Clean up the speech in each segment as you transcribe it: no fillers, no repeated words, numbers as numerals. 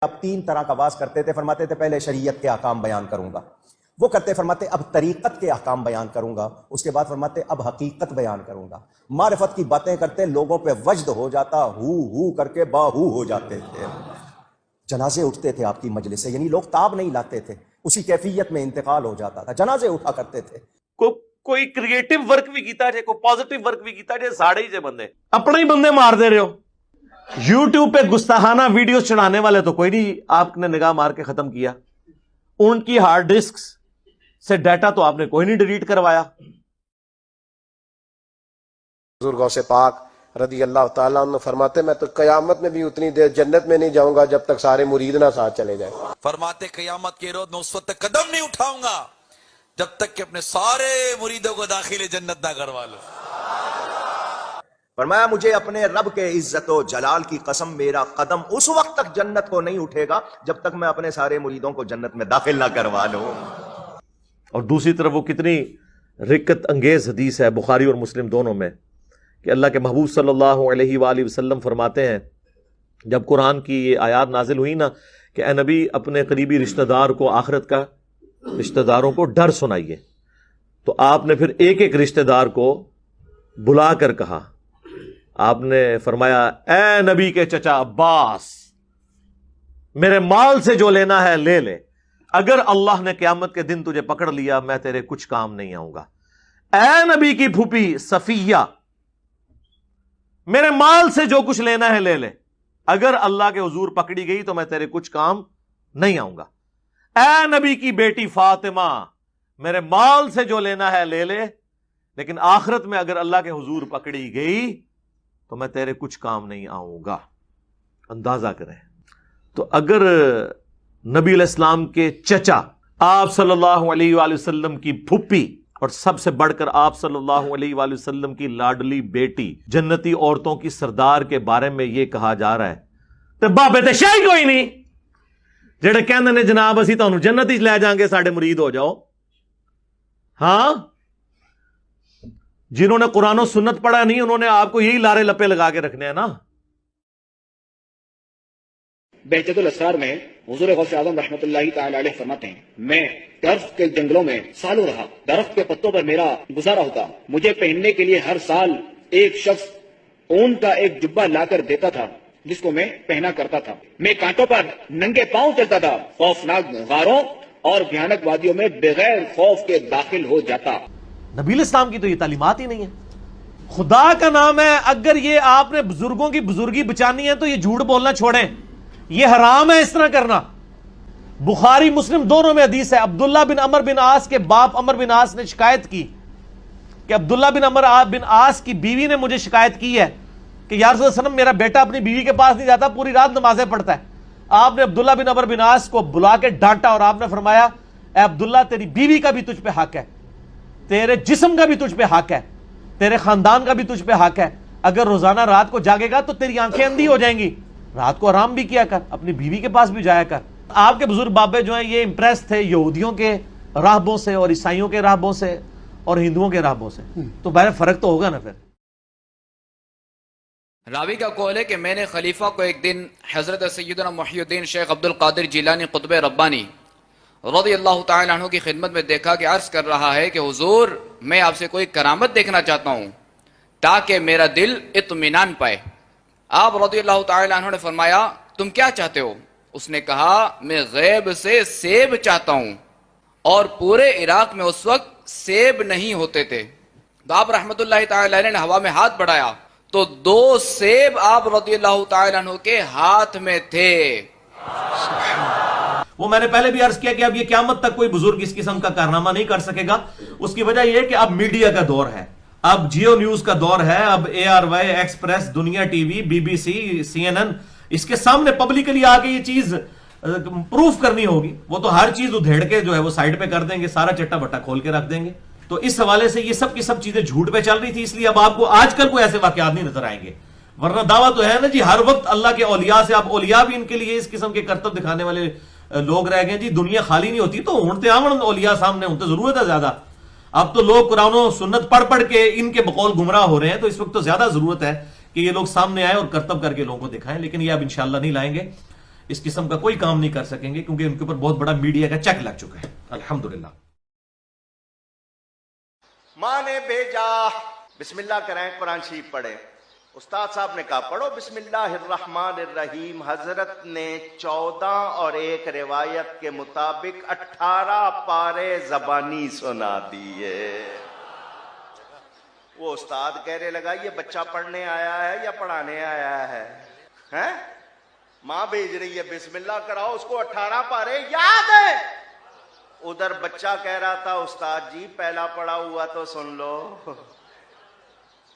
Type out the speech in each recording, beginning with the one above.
اب 3 طرح کا واز کرتے تھے، فرماتے تھے پہلے شریعت کے احکام بیان کروں گا، وہ کرتے فرماتے اب طریقت کے احکام بیان کروں گا، اس کے بعد فرماتے اب حقیقت بیان کروں گا۔ معرفت کی باتیں کرتے لوگوں پہ وجد ہو جاتا، ہو کر کے باہو ہو جاتے تھے۔ جنازے اٹھتے تھے آپ کی مجلس سے، یعنی لوگ تاب نہیں لاتے تھے، اسی کیفیت میں انتقال ہو جاتا تھا، جنازے اٹھا کرتے تھے۔ کوئی کریٹو ورک بھی کیتا ہے، کوئی پازیٹیو ورک بھی کیتا ہے، ساڑھے ہی سے بندے اپنے ہی بندے مار دے رہے ہو۔ یوٹیوب پہ گستاخانہ ویڈیوز چڑھانے والے تو کوئی نہیں آپ نے نگاہ مار کے ختم کیا، ان کی ہارڈ ڈسک سے ڈیٹا تو آپ نے کوئی نہیں ڈیلیٹ کروایا۔ حضور غوث پاک رضی اللہ تعالیٰ عنہ فرماتے میں تو قیامت میں بھی اتنی دیر جنت میں نہیں جاؤں گا جب تک سارے مرید نہ ساتھ چلے جائیں۔ فرماتے قیامت کے روز میں اس وقت تک قدم نہیں اٹھاؤں گا جب تک کہ اپنے سارے مریدوں کو داخل جنت نہ کروا لو۔ فرمایا مجھے اپنے رب کے عزت و جلال کی قسم میرا قدم اس وقت تک جنت کو نہیں اٹھے گا جب تک میں اپنے سارے مریدوں کو جنت میں داخل نہ کروا لوں۔ اور دوسری طرف وہ کتنی رقت انگیز حدیث ہے بخاری اور مسلم دونوں میں کہ اللہ کے محبوب صلی اللہ علیہ وآلہ وسلم فرماتے ہیں جب قرآن کی یہ آیات نازل ہوئی نا کہ اے نبی اپنے قریبی رشتہ دار کو آخرت کا رشتہ داروں کو ڈر سنائیے، تو آپ نے پھر ایک ایک رشتہ دار کو بلا کر کہا، آپ نے فرمایا اے نبی کے چچا عباس میرے مال سے جو لینا ہے لے لے، اگر اللہ نے قیامت کے دن تجھے پکڑ لیا میں تیرے کچھ کام نہیں آؤں گا۔ اے نبی کی پھوپھی صفیہ میرے مال سے جو کچھ لینا ہے لے لے، اگر اللہ کے حضور پکڑی گئی تو میں تیرے کچھ کام نہیں آؤں گا۔ اے نبی کی بیٹی فاطمہ میرے مال سے جو لینا ہے لے لے، لیکن آخرت میں اگر اللہ کے حضور پکڑی گئی تو میں تیرے کچھ کام نہیں آؤں گا۔ اندازہ کریں تو اگر نبی علیہ السلام کے چچا آپ صلی اللہ علیہ وآلہ وسلم کی پھوپھی اور سب سے بڑھ کر آپ صلی اللہ علیہ وآلہ وسلم کی لاڈلی بیٹی جنتی عورتوں کی سردار کے بارے میں یہ کہا جا رہا ہے تو بابے تے شاہی کوئی نہیں جڑے کہندے نے جناب اسی تانوں جنت ہی لے جائیں گے ساڈے مرید ہو جاؤ۔ ہاں جنہوں نے قرآن و سنت پڑھا نہیں انہوں نے آپ کو یہی لارے لپے لگا کے رکھنے ہیں نا۔ بہجت الاسرار میں حضور غوث اعظم رحمۃ اللہ تعالی علیہ فرماتے ہیں میں درخت کے جنگلوں میں سالوں رہا، درخت کے پتوں پر میرا گزارا ہوتا، مجھے پہننے کے لیے ہر سال ایک شخص اون کا ایک جبہ لا کر دیتا تھا جس کو میں پہنا کرتا تھا، میں کانٹوں پر ننگے پاؤں چلتا تھا، خوفناک غاروں اور بھیانک وادیوں میں بغیر خوف کے داخل ہو جاتا۔ نبی علیہ السلام کی تو یہ تعلیمات ہی نہیں ہے۔ خدا کا نام ہے اگر یہ آپ نے بزرگوں کی بزرگی بچانی ہے تو یہ جھوٹ بولنا چھوڑیں، یہ حرام ہے اس طرح کرنا۔ بخاری مسلم دونوں میں حدیث ہے، عبداللہ بن عمر بن عاص کے باپ عمر بن عاص نے شکایت کی کہ عبداللہ بن عمر بن عاص کی بیوی نے مجھے شکایت کی ہے کہ یا رسول اللہ صلی اللہ علیہ وسلم میرا بیٹا اپنی بیوی کے پاس نہیں جاتا، پوری رات نمازیں پڑھتا ہے۔ آپ نے عبداللہ بن عمر بن عاص کو بلا کے ڈانٹا اور آپ نے فرمایا اے عبداللہ تیری بیوی کا بھی تجھ پہ حق ہے، تیرے جسم کا بھی تجھ پہ حق ہے، تیرے خاندان کا بھی تجھ پہ حق ہے، اگر روزانہ رات کو جاگے گا تو تیری آنکھیں اندھی ہو جائیں گی، رات کو آرام بھی کیا کر، اپنی بیوی کے پاس بھی جایا کر۔ آپ کے بزرگ بابے جو ہیں یہ امپریس تھے یہودیوں کے راہبوں سے اور عیسائیوں کے راہبوں سے اور ہندوؤں کے راہبوں سے، تو بہر فرق تو ہوگا نا پھر۔ راوی کا قول ہے کہ میں نے خلیفہ کو ایک دن حضرت سیدنا محی الدین شیخ عبد القادر جیلانی قطب ربانی رضی اللہ تعالی عنہ کی خدمت میں دیکھا کہ عرض کر رہا ہے کہ حضور میں آپ سے کوئی کرامت دیکھنا چاہتا ہوں تاکہ میرا دل اطمینان پائے۔ آپ رضی اللہ تعالی عنہ نے فرمایا تم کیا چاہتے ہو؟ اس نے کہا میں غیب سے سیب چاہتا ہوں، اور پورے عراق میں اس وقت سیب نہیں ہوتے تھے۔ تو آپ رحمت اللہ تعالی علیہ نے ہوا میں ہاتھ بڑھایا تو 2 سیب آپ رضی اللہ تعالی عنہ کے ہاتھ میں تھے۔ وہ میں نے پہلے بھی عرض کیا کہ اب یہ قیامت تک کوئی بزرگ اس قسم کا کارنامہ نہیں کر سکے گا۔ اس کی وجہ یہ ہے کہ اب میڈیا کا دور ہے، اب جیو نیوز کا دور ہے، اب ARY ایکسپریس، دنیا ٹی وی، BBC، CNN، اس کے سامنے پبلکلی آ کے یہ چیز پروف کرنی ہوگی۔ وہ تو ہر چیز ادھیڑ کے جو ہے وہ سائڈ پہ کر دیں گے، سارا چٹا بٹا کھول کے رکھ دیں گے۔ تو اس حوالے سے یہ سب کی سب چیزیں جھوٹ پہ چل رہی تھی، اس لیے اب آپ کو آج کل کوئی ایسے واقعات نہیں نظر آئیں گے، ورنہ دعویٰ تو ہے نا جی ہر وقت اللہ کے اولیاء سے، اب اولیاء بھی ان کے لیے اس قسم کے کرتب دکھانے والے لوگ رہ گئے جی، دنیا خالی نہیں ہوتی تو ہونتے آمن اولیاء سامنے ہونتے ضرورت ہے زیادہ۔ اب تو لوگ قرآن و سنت پڑھ پڑھ کے ان کے بقول گمراہ ہو رہے ہیں، تو اس وقت تو زیادہ ضرورت ہے کہ یہ لوگ سامنے آئے اور کرتب کر کے لوگوں کو دکھائیں، لیکن یہ اب انشاءاللہ نہیں لائیں گے۔ اس قسم کا کوئی کام نہیں کر سکیں گے، کیونکہ ان کے اوپر بہت بڑا میڈیا کا چیک لگ چکا ہے الحمدللہ۔ ماں نے بھیجا، بسم اللہ کریں، قرآن شریف پڑھیں۔ استاد صاحب نے کہا پڑھو بسم اللہ الرحمن الرحیم۔ حضرت نے 14 اور ایک روایت کے مطابق 18 پارے زبانی سنا دیے۔ وہ استاد کہنے لگا یہ بچہ پڑھنے آیا ہے یا پڑھانے آیا ہے؟ ہیں؟ ماں بھیج رہی ہے بسم اللہ کراؤ، اس کو 18 پارے یاد ہے۔ ادھر بچہ کہہ رہا تھا استاد جی پہلا پڑھا ہوا تو سن لو۔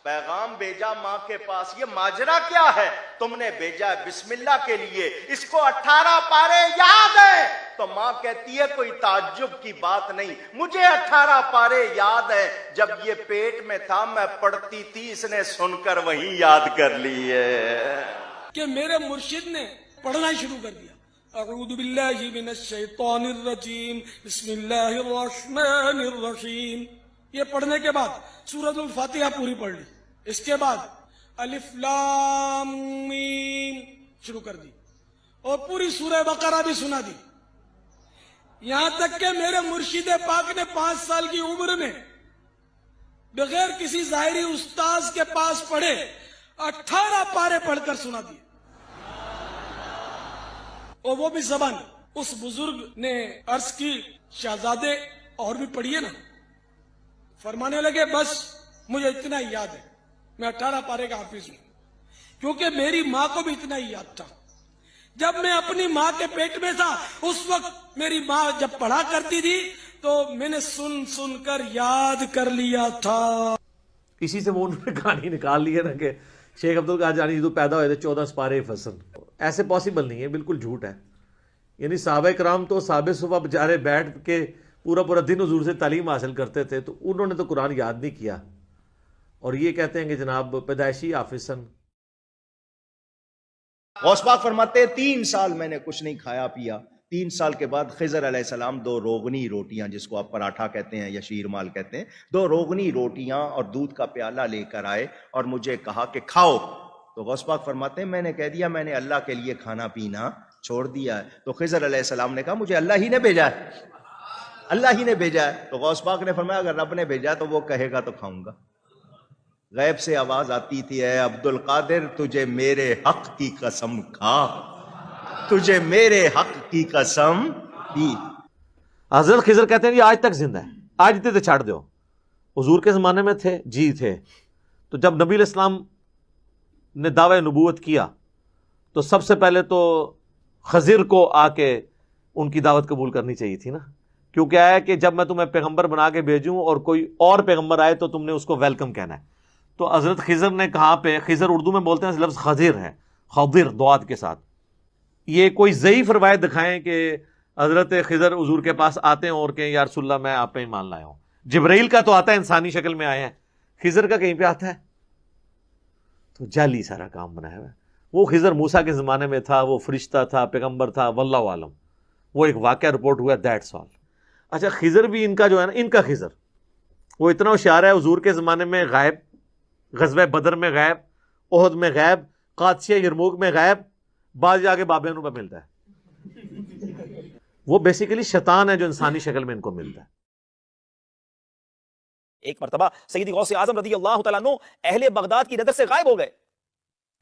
پیغام بھیجا ماں کے پاس، یہ ماجرا کیا ہے؟ تم نے بھیجا ہے بسم اللہ کے لیے، اس کو 18 پارے یاد ہے۔ تو ماں کہتی ہے کوئی تعجب کی بات نہیں، مجھے 18 پارے یاد ہے، جب یہ پیٹ میں تھا میں پڑھتی تھی، اس نے سن کر وہیں یاد کر لی ہے کہ میرے مرشد نے پڑھنا شروع کر دیا۔ اعوذ باللہ من الشیطان الرجیم، بسم اللہ الرحمن الرحیم۔ یہ پڑھنے کے بعد سورۃ الفاتحہ پوری پڑھ لی، اس کے بعد الف لام میم شروع کر دی، اور پوری سورہ بقرہ بھی سنا دی۔ یہاں تک کہ میرے مرشد پاک نے 5 سال کی عمر میں بغیر کسی ظاہری استاذ کے پاس پڑھے 18 پارے پڑھ کر سنا دیے، اور وہ بھی زبان۔ اس بزرگ نے عرض کی شہزادے اور بھی پڑھیے نا، فرمانے لگے بس مجھے اتنا ہی یاد ہے، میں 18 پارے کا حافظ ہوں، کیونکہ میری ماں کو بھی اتنا ہی یاد تھا۔ جب میں اپنی ماں کے پیٹ میں تھا اس وقت میری ماں جب پڑھا کرتی تھی تو میں نے سن سن کر یاد کر لیا تھا۔ اسی سے وہ انہوں نے کہانی نکال لی ہے نا کہ شیخ عبدالقادر تو پیدا ہوئے تھے 14 پارے فصل۔ ایسے پاسبل نہیں ہے، بالکل جھوٹ ہے۔ یعنی صحابہ کرام تو صحابہ صبح بچارے بیٹھ کے پورا دن حضور سے تعلیم حاصل کرتے تھے، تو انہوں نے تو قرآن یاد نہیں کیا، اور یہ کہتے ہیں کہ جناب پیدائشی حافظ سن۔ غوث پاک فرماتے 3 سال میں نے کچھ نہیں کھایا پیا۔ 3 سال کے بعد خضر علیہ السلام 2 روغنی روٹیاں، جس کو آپ پراٹھا کہتے ہیں یا شیر مال کہتے ہیں، 2 روغنی روٹیاں اور دودھ کا پیالہ لے کر آئے اور مجھے کہا کہ کھاؤ۔ تو غوث پاک فرماتے ہیں میں نے کہہ دیا میں نے اللہ کے لیے کھانا پینا چھوڑ دیا ہے۔ تو خضر علیہ السلام نے کہا مجھے اللہ ہی نے بھیجا ہے، اللہ ہی نے بھیجا ہے۔ تو غوث پاک نے فرمایا اگر رب نے بھیجا تو وہ کہے گا تو کھاؤں گا۔ غیب سے آواز آتی تھی اے عبد القادر تجھے میرے حق کی قسم کھا، تجھے میرے حق کی قسم دی۔ حضرت خضر کہتے ہیں یہ آج تک زندہ ہے، آج تے چھاڑ دو۔ حضور کے زمانے میں تھے؟ جی تھے۔ تو جب نبی علیہ السلام نے دعوی نبوت کیا تو سب سے پہلے تو خضر کو آ کے ان کی دعوت قبول کرنی چاہیے تھی نا، کیوں کیا ہے کہ جب میں تمہیں پیغمبر بنا کے بھیجوں اور کوئی اور پیغمبر آئے تو تم نے اس کو ویلکم کہنا ہے۔ تو حضرت خضر نے کہاں پہ، خضر اردو میں بولتے ہیں لفظ خضر ہے، خضر دواد کے ساتھ۔ یہ کوئی ضعیف روایت دکھائیں کہ حضرت خضر حضور کے پاس آتے ہیں اور کہیں یا رسول اللہ میں آپ پہ ایمان لایا ہوں۔ جبرائیل کا تو آتا ہے انسانی شکل میں آئے ہیں، خضر کا کہیں پہ آتا ہے؟ تو جعلی سارا کام بنایا ہوا ہے۔ وہ خضر موسیٰ کے زمانے میں تھا، وہ فرشتہ تھا، پیغمبر تھا، واللہ عالم، وہ ایک واقعہ رپورٹ ہوا، دیٹس آل۔ اچھا خضر بھی ان کا جو ہے نا، ان کا خضر وہ اتنا ہوشیار ہے، حضور کے زمانے میں غائب، غزوہ بدر میں غائب، احد میں غائب، قادسیہ یرموک میں غائب، بعض جا کے بابیانوں پہ ملتا ہے۔ وہ بیسیکلی شیطان ہے جو انسانی شکل میں ان کو ملتا ہے۔ ایک مرتبہ سیدی غوث اعظم رضی اللہ تعالیٰ عنہ اہل بغداد کی نظر سے غائب ہو گئے۔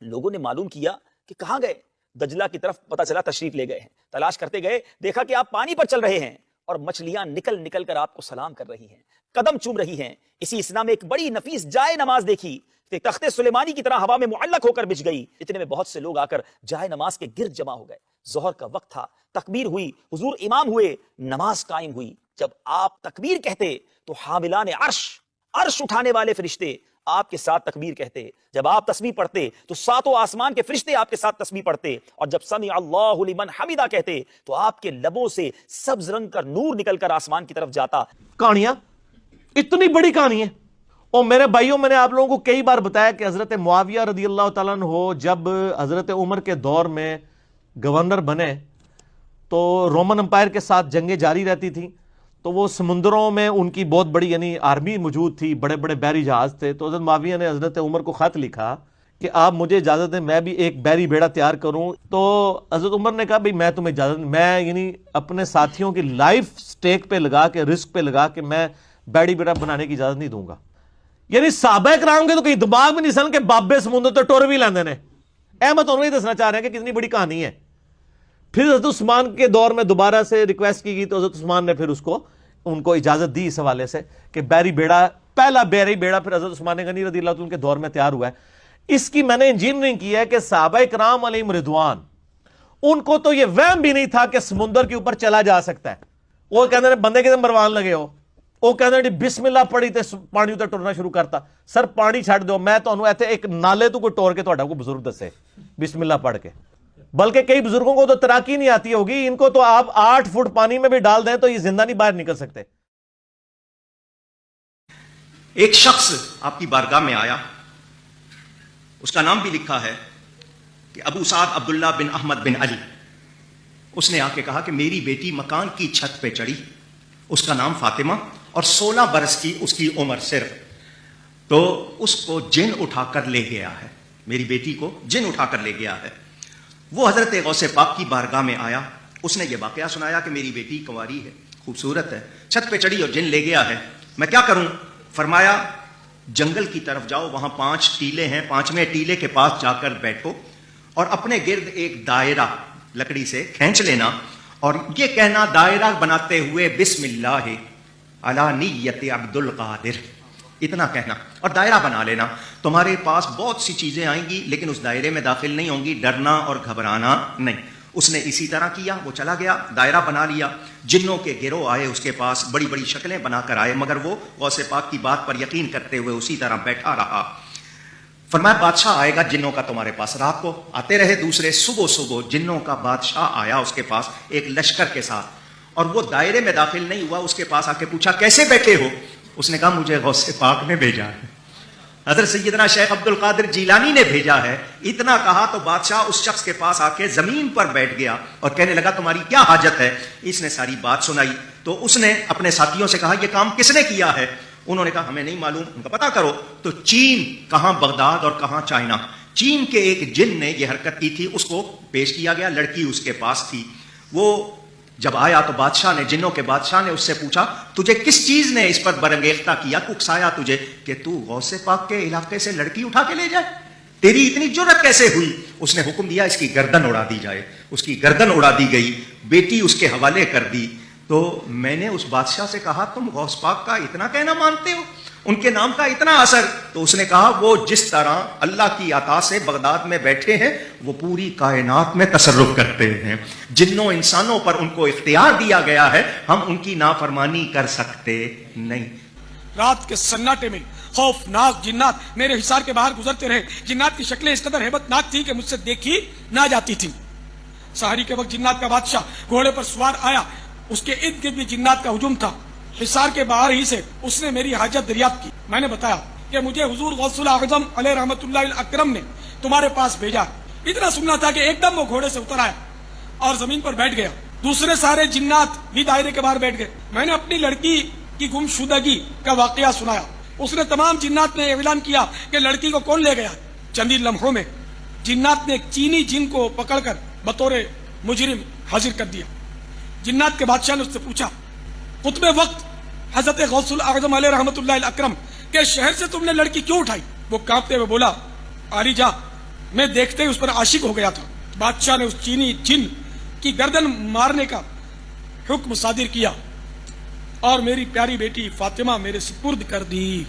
لوگوں نے معلوم کیا کہ کہاں گئے، دجلہ کی طرف پتہ چلا تشریف لے گئے ہیں۔ تلاش کرتے گئے، دیکھا کہ آپ پانی پر چل رہے ہیں اور مچھلیاں نکل نکل کر آپ کو سلام کر رہی ہیں، قدم چوم رہی ہیں۔ اسی اسنا میں ایک بڑی نفیس جائے نماز دیکھی، تخت سلیمانی کی طرح ہوا میں معلق ہو کر بچھ گئی۔ اتنے میں بہت سے لوگ آ کر جائے نماز کے گرد جمع ہو گئے۔ ظہر کا وقت تھا، تکبیر ہوئی، حضور امام ہوئے، نماز قائم ہوئی۔ جب آپ تکبیر کہتے تو حاملان عرش اٹھانے والے فرشتے آپ کے ساتھ تکبیر کہتے۔ جب آپ تسبیح پڑھتے تو 7 آسمان کے فرشتے آپ کے ساتھ تسبیح پڑھتے، اور جب سمع اللہ لمن حمدہ کہتے تو آپ کے لبوں سے سبز رنگ کا نور نکل کر آسمان کی طرف جاتا۔ کہانیاں اتنی بڑی کہانی ہے۔ اور میرے بھائیوں، میں نے آپ لوگوں کو کئی بار بتایا کہ حضرت معاویہ رضی اللہ تعالیٰ عنہ جب حضرت عمر کے دور میں گورنر بنے تو رومن امپائر کے ساتھ جنگیں جاری رہتی تھیں، تو وہ سمندروں میں ان کی بہت بڑی یعنی آرمی موجود تھی، بڑے بڑے بحری جہاز تھے۔ تو حضرت معاویہ نے حضرت عمر کو خط لکھا کہ آپ مجھے اجازت دیں میں بھی ایک بحری بیڑا تیار کروں. تو حضرت عمر نے کہا بھئی میں تمہیں اجازت دیں, میں یعنی اپنے ساتھیوں کی لائف سٹیک پہ لگا کے, رسک پہ لگا کے میں بحری بیڑا بنانے کی اجازت نہیں دوں گا. یعنی صحابہ کرام کے تو کہیں دماغ میں نہیں سن کہ بابے سمندر تو ٹور بھی لیندے نے. احمد انہوں نے دسنا چاہ رہے ہیں کہ کتنی بڑی کہانی ہے. پھر حضرت عثمان کے دور میں دوبارہ سے ریکویسٹ کی گئی تو حضرت عثمان نے پھر ان کو اجازت دی اس حوالے سے کہ بحری بیڑا, پہلا بحری بیڑا پھر حضرت عثمان غنی رضی اللہ عنہ کے دور میں تیار ہوا ہے. اس کی میں نے انجینئرنگ کی ہے کہ صحابہ کرام علیہم رضوان, ان کو تو یہ وہم بھی نہیں تھا کہ سمندر کے اوپر چلا جا سکتا ہے. وہ کہتے ہیں بندے کے مروان لگے ہو, وہ کہتے ہیں بسم اللہ پڑھی تے پانی تے ٹرنا شروع کرتا. سر پانی چھڈ دو, میں تانوں ایتھے ایک نالے تو کوئی ٹور کے تہاڈا کوئی بزرگ دسے بسم اللہ پڑھ کے. بلکہ کئی بزرگوں کو تو تیراکی نہیں آتی ہوگی, ان کو تو آپ 8 فٹ پانی میں بھی ڈال دیں تو یہ زندہ نہیں باہر نکل سکتے. ایک شخص آپ کی بارگاہ میں آیا, اس کا نام بھی لکھا ہے کہ ابو سعد عبداللہ بن احمد بن علی. اس نے آ کے کہا کہ میری بیٹی مکان کی چھت پہ چڑھی, اس کا نام فاطمہ اور 16 برس کی اس کی عمر صرف, تو اس کو جن اٹھا کر لے گیا ہے, میری بیٹی کو جن اٹھا کر لے گیا ہے. وہ حضرت غوث پاک کی بارگاہ میں آیا, اس نے یہ واقعہ سنایا کہ میری بیٹی کنواری ہے, خوبصورت ہے, چھت پہ چڑھی اور جن لے گیا ہے, میں کیا کروں؟ فرمایا جنگل کی طرف جاؤ, وہاں 5 ٹیلے ہیں, 5ویں ٹیلے کے پاس جا کر بیٹھو اور اپنے گرد ایک دائرہ لکڑی سے کھینچ لینا اور یہ کہنا دائرہ بناتے ہوئے بسم اللہ علی نیت عبد القادر, اتنا کہنا اور دائرہ بنا لینا. تمہارے پاس بہت سی چیزیں آئیں گی لیکن اس دائرے میں داخل نہیں ہوں گی, ڈرنا اور گھبرانا نہیں. اس نے اسی طرح کیا, وہ چلا گیا, دائرہ بنا لیا. جنوں کے گروہ آئے اس کے پاس, بڑی بڑی شکلیں بنا کر آئے, مگر وہ غوث پاک کی بات پر یقین کرتے ہوئے اسی طرح بیٹھا رہا. فرمایا بادشاہ آئے گا جنوں کا تمہارے پاس. رات کو آتے رہے دوسرے, صبح جنوں کا بادشاہ آیا اس کے پاس ایک لشکر کے ساتھ, اور وہ دائرے میں داخل نہیں ہوا. اس کے پاس آ کے پوچھا کیسے بیٹھے ہو؟ اس نے کہا مجھے غوث پاک نے بھیجا ہے, حضرت سیدنا شیخ عبد القادر جیلانی نے بھیجا ہے. اتنا کہا تو بادشاہ اس شخص کے پاس آ کے زمین پر بیٹھ گیا اور کہنے لگا تمہاری کیا حاجت ہے؟ اس نے ساری بات سنائی. تو اس نے اپنے ساتھیوں سے کہا یہ کام کس نے کیا ہے؟ انہوں نے کہا ہمیں نہیں معلوم, ان کا پتہ کرو. تو چین, کہاں بغداد اور کہاں چائنا, چین کے ایک جن نے یہ حرکت کی تھی, اس کو پیش کیا گیا, لڑکی اس کے پاس تھی. وہ جب آیا تو بادشاہ نے, جنوں کے بادشاہ نے اس سے پوچھا تجھے کس چیز نے اس پر برانگیختہ کیا, اکسایا تجھے کہ تو غوث پاک کے علاقے سے لڑکی اٹھا کے لے جائے؟ تیری اتنی جرأت کیسے ہوئی؟ اس نے حکم دیا اس کی گردن اڑا دی جائے. اس کی گردن اڑا دی گئی, بیٹی اس کے حوالے کر دی. تو میں نے اس بادشاہ سے کہا تم غوث پاک کا اتنا کہنا مانتے ہو, ان کے نام کا اتنا اثر؟ تو اس نے کہا وہ جس طرح اللہ کی عطا سے بغداد میں بیٹھے ہیں وہ پوری کائنات میں تصرف کرتے ہیں. جنوں انسانوں پر ان کو اختیار دیا گیا ہے, ہم ان کی نافرمانی کر سکتے نہیں. رات کے سناٹے میں خوفناک جنات میرے حصار کے باہر گزرتے رہے. جنات کی شکلیں اس قدر ہیبت ناک تھی کہ مجھ سے دیکھی نہ جاتی تھی. سحری کے وقت جنات کا بادشاہ گھوڑے پر سوار آیا, اس کے ارد گرد بھی جنات کا ہجوم تھا. حصار کے باہر ہی سے اس نے میری حاجت دریافت کی. میں نے بتایا کہ مجھے حضور غوث الاعظم علیہ رحمت اللہ الاکرم نے تمہارے پاس بھیجا. اتنا سننا تھا کہ ایک دم وہ گھوڑے سے اتر آیا اور زمین پر بیٹھ گیا. دوسرے سارے جنات بھی دائرے کے باہر بیٹھ گئے. میں نے اپنی لڑکی کی گمشدگی کا واقعہ سنایا. اس نے تمام جنات نے اعلان کیا کہ لڑکی کو کون لے گیا. چند ہی لمحوں میں جنات نے ایک چینی جن کو پکڑ کر بطور مجرم حاضر کر دیا. جنات کے بادشاہ نے اس سے پوچھا قطب وقت حضرت غوث الاعظم علیہ رحمت اللہ الاکرم کے شہر سے تم نے لڑکی کیوں اٹھائی؟ وہ کانپتے ہوئے بولا آری جا, میں دیکھتے ہی اس پر عاشق ہو گیا تھا. بادشاہ نے اس چینی جن کی گردن مارنے کا حکم صادر کیا اور میری پیاری بیٹی فاطمہ میرے سپرد کر دی.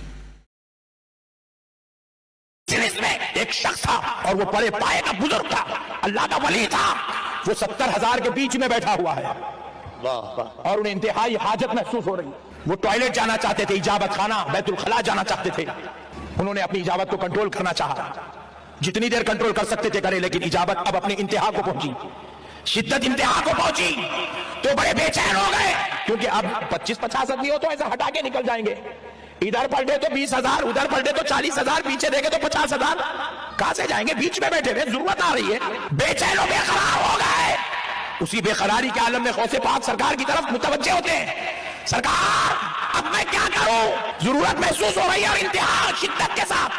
ایک شخص تھا اور وہ بڑے پائے کا بزرگ تھا, اللہ کا ولی تھا. وہ 70,000 کے بیچ میں بیٹھا ہوا ہے اور انہیں انتہائی حاجت محسوس ہو رہی. وہ ٹوائلٹ جانا چاہتے تھے, اجابت خانہ بیت الخلا جانا چاہتے تھے. انہوں نے اپنی اجابت کو کنٹرول کرنا چاہا, جتنی دیر کنٹرول کر سکتے تھے کرے, لیکن اجابت اب اپنی انتہا کو پہنچی, شدت انتہا کو پہنچی تو بڑے بے چین ہو گئے. کیونکہ اب 25-50 آدمی ہو تو ایسا ہٹا کے نکل جائیں گے. ادھر پلٹے تو 20,000, ادھر پلٹے تو 40,000, پیچھے دیکھے تو 50,000. کہاں سے جائیں گے؟ بیچ میں بیٹھے ہوئے, ضرورت آ رہی ہے. بے چین و بے قرار ہو گئے. اسی بے قراری کے عالم میں غوث پاک سرکار کی طرف متوجہ ہوتے ہیں. سرکار اب میں کیا کروں؟ ضرورت محسوس ہو رہی ہے اور انتہا شدت کے ساتھ.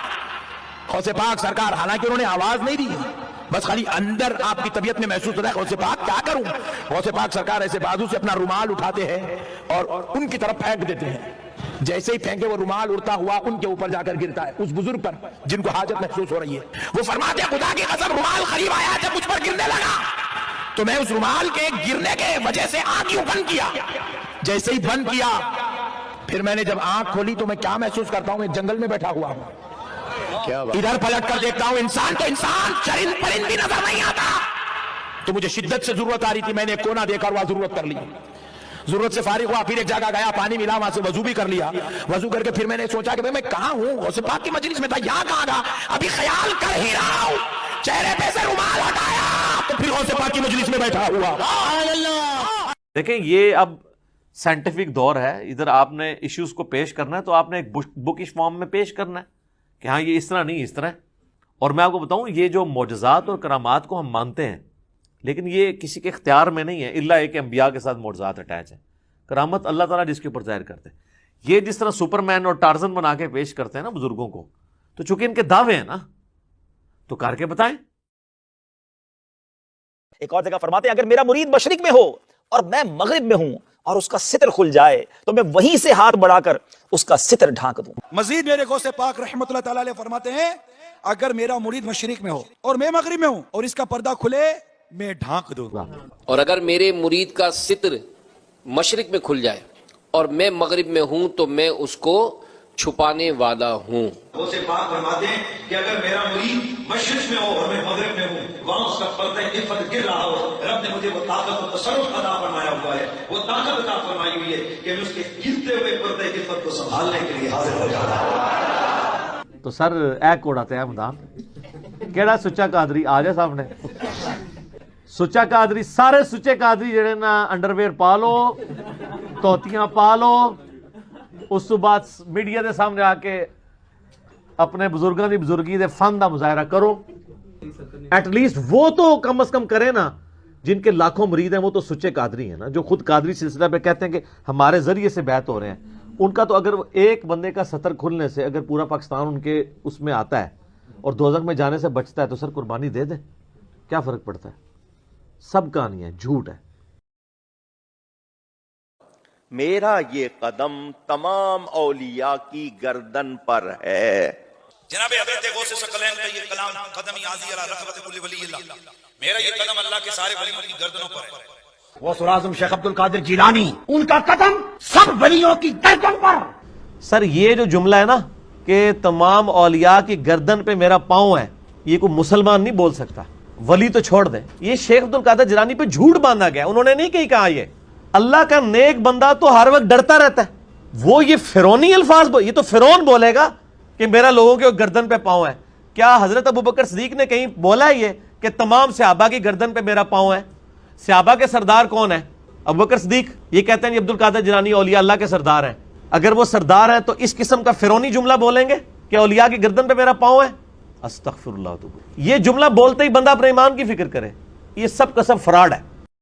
غوث پاک سرکار، حالانکہ انہوں نے آواز نہیں دی، بس خالی اندر آپ کی طبیعت میں محسوس ہوتا ہے غوث پاک کیا کروں. غوث پاک سرکار ایسے بازو سے اپنا رومال اٹھاتے ہیں اور ان کی طرف پھینک دیتے ہیں. جیسے ہی پھینکے وہ رومال اڑتا ہوا ان کے اوپر جا کر گرتا ہے، اس بزرگ پر جن کو حاجت محسوس ہو رہی ہے. وہ فرماتے ہیں خدا کی قسم رومال قریب آیا جب مجھ پر گرنے لگا تو میں اس رومال کے گرنے کے وجہ سے آنکھ یوں بند کیا. جیسے ہی بند کیا پھر میں نے جب آنکھ کھولی تو میں کیا محسوس کرتا ہوں؟ میں جنگل میں بیٹھا ہوا ہوں. ادھر پلٹ کر دیکھتا ہوں انسان تو انسان، چرند پرند بھی نظر نہیں آتا. تو مجھے شدت سے ضرورت آ رہی تھی، میں نے ایک کونا دیکھا اور وہاں ضرورت کر لی. ضرورت سے فارغ ہوا، پھر ایک جگہ گیا، پانی ملا، وہاں سے وضو بھی کر لیا. وضو کر کے پھر میں نے سوچا کہ میں کہاں ہوں؟ غوث پاک کی مجلس میں تھا، یہاں کہاں گا؟ ابھی خیال کر ہی رہا ہوں، چہرے پہ سے رومال ہٹایا تو پھر غوث پاک کی مجلس میں بیٹھا ہوا. دیکھیں یہ اب سائنٹیفک دور ہے، ادھر آپ نے ایشوز کو پیش کرنا ہے تو آپ نے ایک بکش فارم میں پیش کرنا ہے کہ ہاں یہ اس طرح نہیں اس طرح ہے. اور میں آپ کو بتاؤں یہ جو معجزات اور کرامات کو ہم مانتے ہیں لیکن یہ کسی کے اختیار میں نہیں ہے، الا ایک انبیاء کے ساتھ معجزات اٹیچ ہے. کرامت اللہ تعالیٰ جس کے اوپر ظاہر کرتے ہیں. یہ جس طرح سپر مین اور ٹارزن بنا کے پیش کرتے ہیں نا بزرگوں کو، تو چونکہ ان کے دعوے ہیں نا تو کر کے بتائیں. ایک اور جگہ فرماتے ہیں اگر میرا مرید مشرق میں ہو اور میں مغرب میں ہوں اور اس کا ستر کھل جائے تو میں وہیں سے ہاتھ بڑھا کر اس کا ستر ڈھانک دوں. مزید میرے غوث پاک رحمت اللہ تعالی علیہ فرماتے ہیں اگر میرا مرید مشرق میں ہو اور میں مغرب میں ہوں اور اس کا پردہ کھلے میں ڈھانک دوں گا. اور اگر میرے مرید کا ستر مشرق میں کھل جائے اور میں مغرب میں ہوں تو میں اس کو چھپانے والا ہوں. غوث پاک فرماتے ہیں کہ اگر میرا مرید مشرق میں ہو اور میں مغرب میں ہوں، وہاں اس کا پردہ عفت گر رہا ہو، رب نے مجھے وہ طاقت و تصرف عطا فرمایا ہوا ہے، وہ طاقت عطا فرمائی ہوئی ہے کہ میں اس کے گرتے ہوئے پردے عفت کو سنبھالنے کے لیے حاضر ہو جاتا ہوں. تو سر اے کوڑا تے مدام کیڑا سچا قادری آ جائے سامنے. سچا قادری سارے سچے قادری جڑے نا انڈرویئر پا لو، توتیاں پا لو، اس تو بعد میڈیا دے سامنے آ کے اپنے بزرگاں دی بزرگی دے فن دا مظاہرہ کرو. ایٹ لیسٹ وہ تو کم از کم کرے نا، جن کے لاکھوں مرید ہیں وہ تو سچے قادری ہیں نا، جو خود قادری سلسلہ پہ کہتے ہیں کہ ہمارے ذریعے سے بیعت ہو رہے ہیں. ان کا تو اگر ایک بندے کا ستر کھلنے سے اگر پورا پاکستان ان کے اس میں آتا ہے اور دوزخ میں جانے سے بچتا ہے تو سر قربانی دے دیں، کیا فرق پڑتا ہے؟ سب کہانی ہے، جھوٹ ہے. میرا یہ قدم تمام اولیاء کی گردن پر ہے. جناب حضرت غوث ثقلین کا یہ کلام قدمی عازی علی رقبۃ کل ولی اللہ، میرا یہ قدم اللہ کے سارے ولیوں کی گردنوں پر ہے. غوث اعظم شیخ عبد القادر جیلانی، ان کا قدم سب ولیوں کی گردن پر. سر یہ جو جملہ ہے نا کہ تمام اولیاء کی گردن پہ میرا پاؤں ہے، یہ کوئی مسلمان نہیں بول سکتا، ولی تو چھوڑ دیں. یہ شیخ عبد القادر جیلانی پہ جھوٹ باندھا گیا، انہوں نے نہیں کہا یہ. اللہ کا نیک بندہ تو ہر وقت ڈرتا رہتا ہے. وہ یہ فرعونی الفاظ یہ تو فرعون بولے گا کہ میرا لوگوں کے گردن پہ پاؤں ہے. کیا حضرت ابوبکر صدیق نے کہیں بولا ہے یہ کہ تمام صحابہ کی گردن پہ میرا پاؤں ہے؟ صحابہ کے سردار کون ہیں؟ ابوبکر صدیق. یہ کہتے ہیں عبد القادر جیلانی اولیاء اللہ کے سردار ہیں. اگر وہ سردار ہیں تو اس قسم کا فرعونی جملہ بولیں گے کہ اولیاء کی گردن پہ میرا پاؤں ہے؟ استغفر اللہ. یہ جملہ بولتے ہی بندہ اپنے ایمان کی فکر کرے. یہ سب کا سب فراڈ ہے.